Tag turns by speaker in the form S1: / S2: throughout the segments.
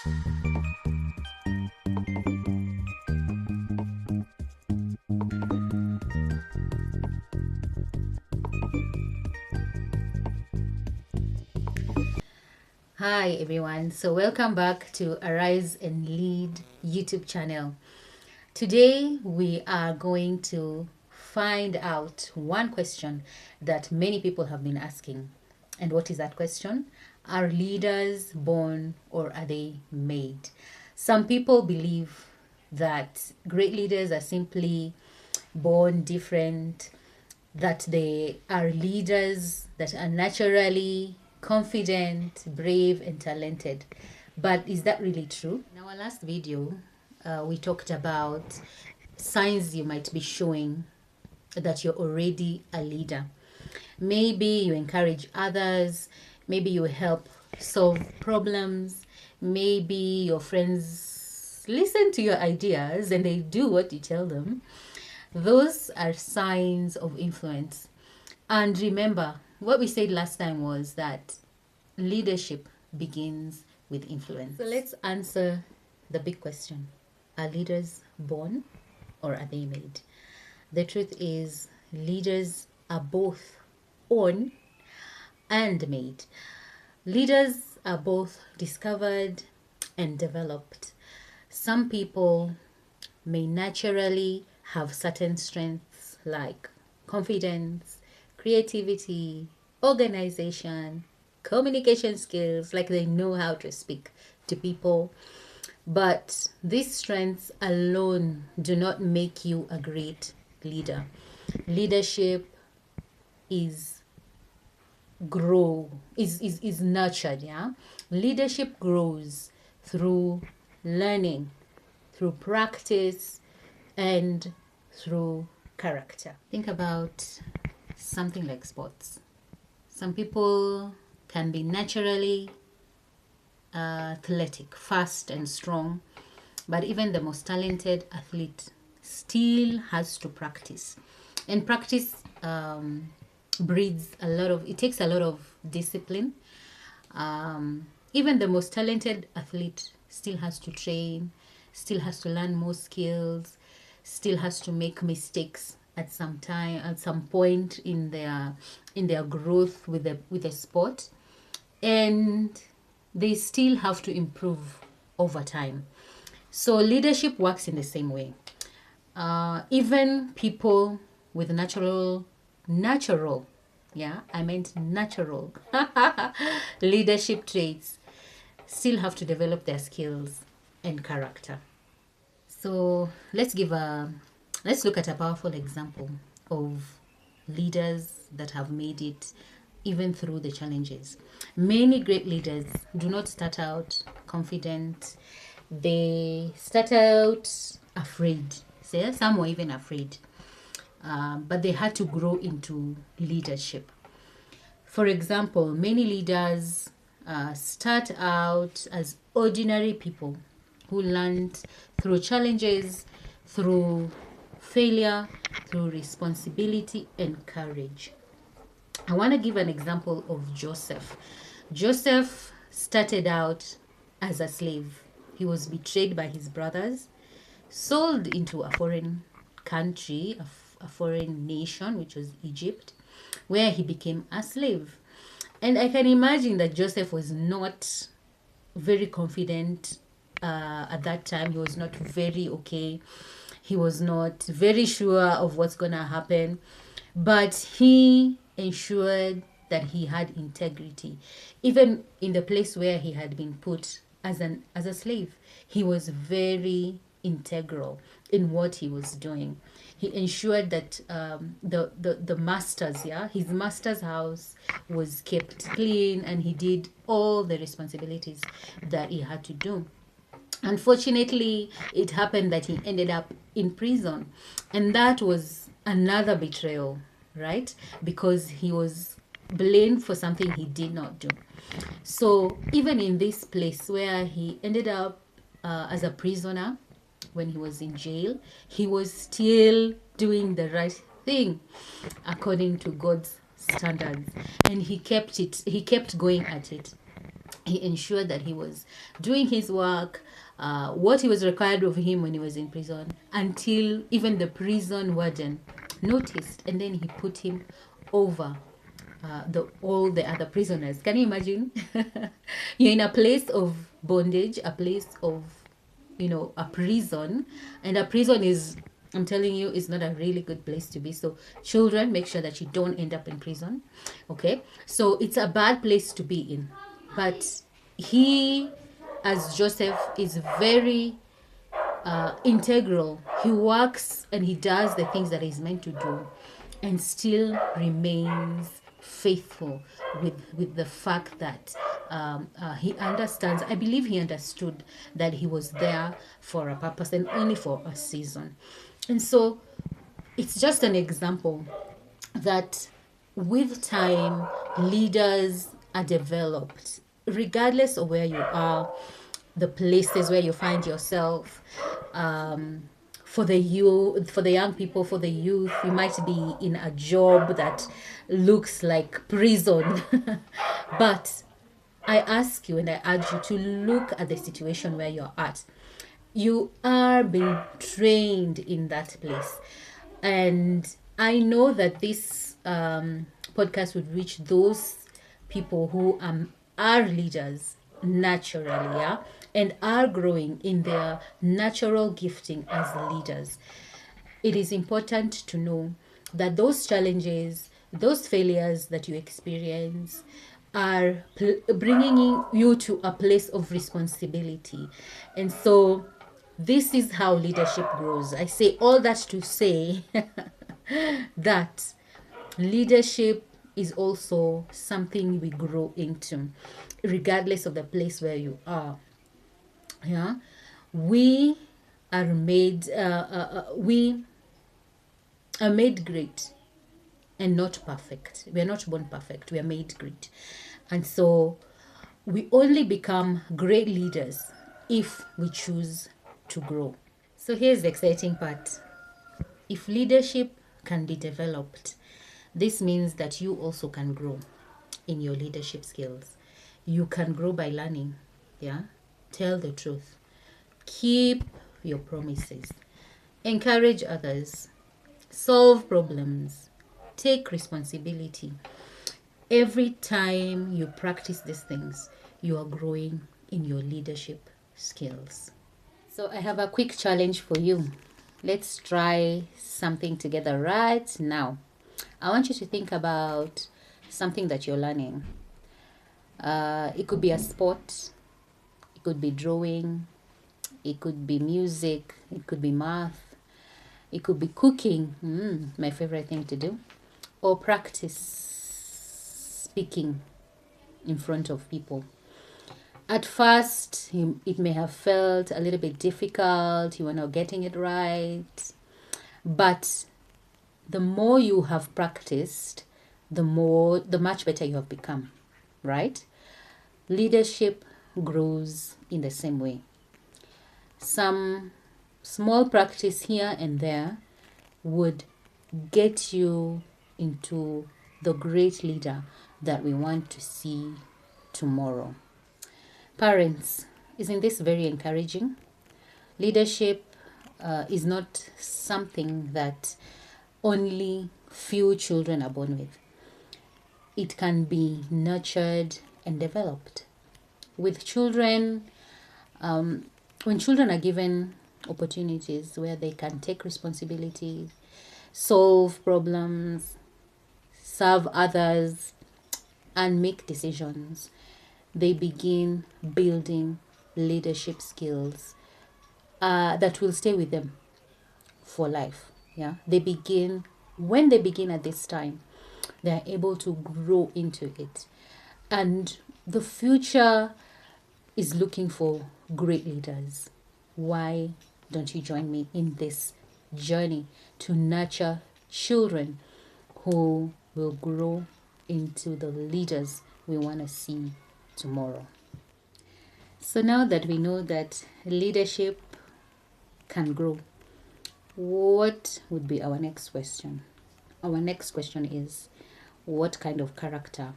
S1: Hi everyone, so welcome back to Arise and Lead YouTube channel. Today we are going to find out one question that many people have been asking. And what is that question? Are leaders born or are they made? Some people believe that great leaders are simply born different, that they are leaders that are naturally confident, brave, and talented. But is that really true? In our last video, we talked about signs you might be showing that you're already a leader. Maybe you encourage others, maybe you help solve problems, maybe your friends listen to your ideas and they do what you tell them. Those are signs of influence. And remember, what we said last time was that leadership begins with influence. So let's answer the big question. Are leaders born or are they made? The truth is, leaders are both born and made. Leaders are both discovered and developed. Some people may naturally have certain strengths like confidence, creativity, organization, communication skills, like they know how to speak to people. But these strengths alone do not make you a great leader. Leadership is nurtured, yeah. Leadership grows through learning, through practice, and through character. Think about something like sports. Some people can be naturally athletic, fast and strong, but even the most talented athlete still has to practice. And practice it takes a lot of discipline. Even the most talented athlete still has to train, still has to learn more skills, still has to make mistakes at some point in their growth with the sport, and they still have to improve over time. So leadership works in the same way. Even people with natural leadership traits still have to develop their skills and character. So let's look at a powerful example of leaders that have made it even through the challenges. Many great leaders do not start out confident. They start out afraid. Some were even afraid. But they had to grow into leadership. For example, many leaders start out as ordinary people who learned through challenges, through failure, through responsibility and courage. I want to give an example of Joseph. Joseph started out as a slave. He was betrayed by his brothers, sold into a foreign country, a foreign nation, which was Egypt, where he became a slave. And I can imagine that Joseph was not very confident at that time. He was not very okay. He was not very sure of what's going to happen. But he ensured that he had integrity. Even in the place where he had been put as a slave, he was very integral in what he was doing. He ensured that his master's house was kept clean, and he did all the responsibilities that he had to do. Unfortunately, it happened that he ended up in prison, and that was another betrayal, right? Because he was blamed for something he did not do. So even in this place where he ended up as a prisoner, when he was in jail, he was still doing the right thing according to God's standards, and he kept going at it. He ensured that he was doing his work, what he was required of him when he was in prison, until even the prison warden noticed, and then he put him over all the other prisoners. Can you imagine? You're in a place of bondage, a place of, a prison, and a prison is, I'm telling you, is not a really good place to be. So children, make sure that you don't end up in prison. Okay, so it's a bad place to be in, but he, as Joseph, is very integral. He works and he does the things that he's meant to do, and still remains faithful with the fact that he understands. I believe he understood that he was there for a purpose and only for a season. And so it's just an example that with time, leaders are developed, regardless of where you are, the places where you find yourself. For the youth, for the young people, for the youth, you might be in a job that looks like prison. But I ask you and I urge you to look at the situation where you're at. You are being trained in that place. And I know that this podcast would reach those people who are leaders naturally, yeah, and are growing in their natural gifting as leaders. It is important to know that those challenges, those failures that you experience, are bringing you to a place of responsibility. And so this is how leadership grows. I say all that to say that leadership is also something we grow into, regardless of the place where you are. Yeah, we are made. We are made great and not perfect. We are not born perfect. We are made great, and so we only become great leaders if we choose to grow. So here's the exciting part. If leadership can be developed, this means that you also can grow in your leadership skills. You can grow by learning. Yeah. Tell the truth. Keep your promises. Encourage others. Solve problems. Take responsibility. Every time you practice these things, you are growing in your leadership skills. So I have a quick challenge for you. Let's try something together right now. I want you to think about something that you're learning. It could be a sport. It could be drawing. It could be music. It could be math. It could be cooking. My favorite thing to do. Or practice speaking in front of people. At first, it may have felt a little bit difficult. You are not getting it right. But the more you have practiced, the much better you have become, right? Leadership grows in the same way. Some small practice here and there would get you into the great leader that we want to see tomorrow. Parents, isn't this very encouraging? Leadership is not something that only few children are born with. It can be nurtured and developed. With children, when children are given opportunities where they can take responsibility, solve problems, serve others, and make decisions, they begin building leadership skills that will stay with them for life. Yeah, when they begin at this time, they are able to grow into it, and the future is looking for great leaders. Why don't you join me in this journey to nurture children who will grow into the leaders we want to see tomorrow? So now that we know that leadership can grow, what would be our next question? Our next question is, what kind of character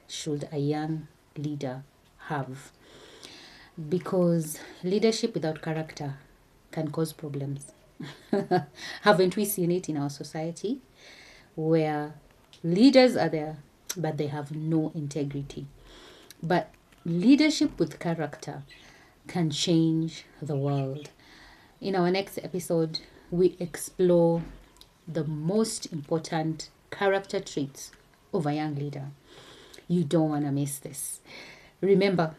S1: should a young leader have, because leadership without character can cause problems. Haven't we seen it in our society where leaders are there but they have no integrity? But leadership with character can change the world. In our next episode, we explore the most important character traits of a young leader. You don't want to miss this. Remember,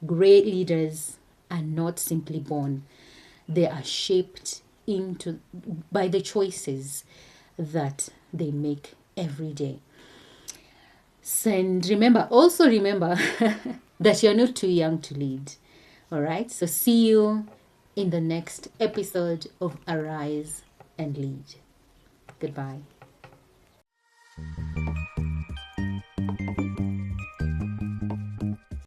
S1: great leaders are not simply born, they are shaped into by the choices that they make every day. And also remember that you're not too young to lead. All right, so see you in the next episode of Arise and Lead. Goodbye.